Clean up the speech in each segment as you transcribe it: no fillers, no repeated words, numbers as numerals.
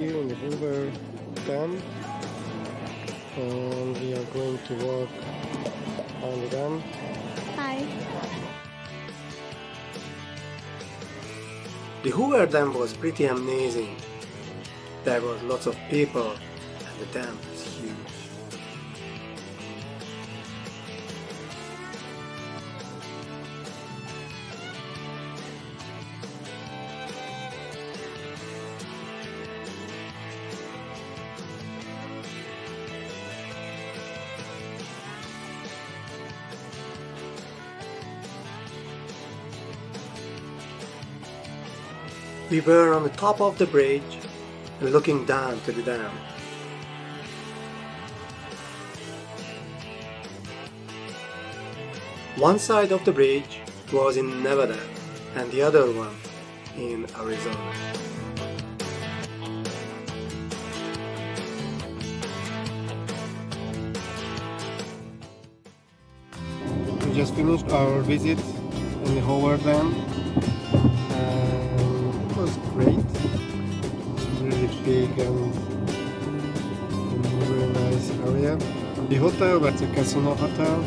here in the Hoover Dam, and we are going to walk on the dam. Hi. The Hoover Dam was pretty amazing. There were lots of people and the dam is huge. We were on the top of the bridge and looking down to the dam. One side of the bridge was in Nevada and the other one in Arizona. We just finished our visit in the Hoover Dam. It was great. It's really big and very nice area. The hotel was a casino hotel.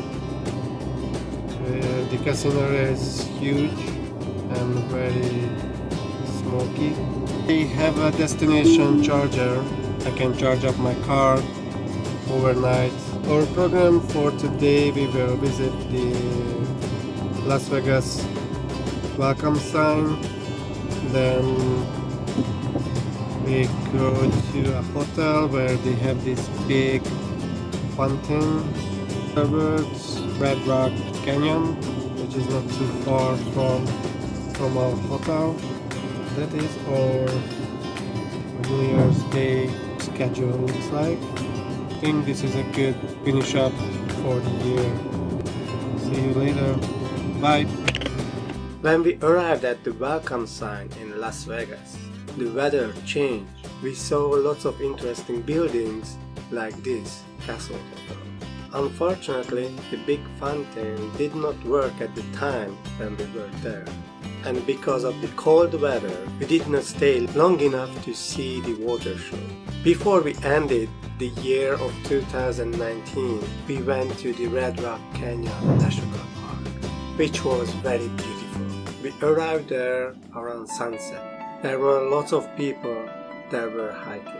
The casino area is huge and very smoky. We have a destination charger. I can charge up my car overnight. Our program for today, we will visit the Las Vegas welcome sign. Then we go to a hotel where they have this big fountain. Afterwards, Red Rock Canyon, which is not too far from our hotel. That is our New Year's Day schedule looks like. I think this is a good finish up for the year. See you later. Bye. When we arrived at the welcome sign in Las Vegas, the weather changed. We saw lots of interesting buildings like this castle hotel. Unfortunately, the big fountain did not work at the time when we were there. And because of the cold weather, we did not stay long enough to see the water show. Before we ended the year of 2019, we went to the Red Rock Canyon National Park, which was very beautiful. We arrived there around sunset. There were lots of people that were hiking.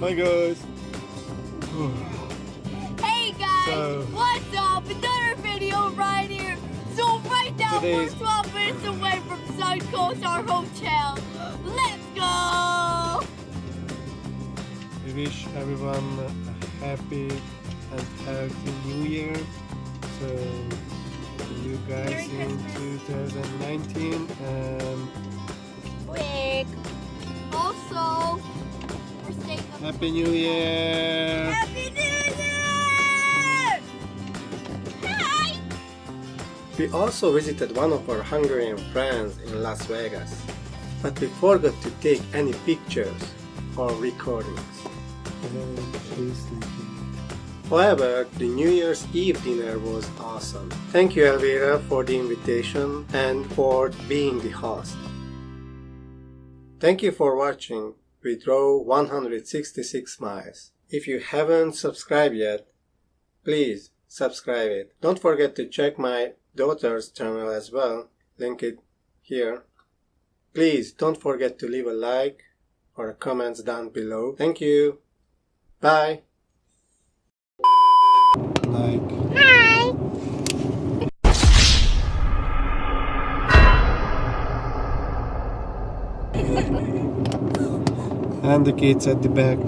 Hi guys! Hey guys! What's up? Another video right here! So right now we're 12 minutes away from Suncoast, our hotel. Let's go! We wish everyone a happy and healthy New Year. So see you guys in 2019 and Quick! Also, Happy New Year! Happy New Year! Hi! We also visited one of our Hungarian friends in Las Vegas, but we forgot to take any pictures or recordings. However, the New Year's Eve dinner was awesome. Thank you, Elvira, for the invitation and for being the host. Thank you for watching. We drove 166 miles. If you haven't subscribed yet, please subscribe it. Don't forget to check my daughter's channel as well. Link it here. Please don't forget to leave a like or comments down below. Thank you. Bye. Like. Hi! And the kids at the back.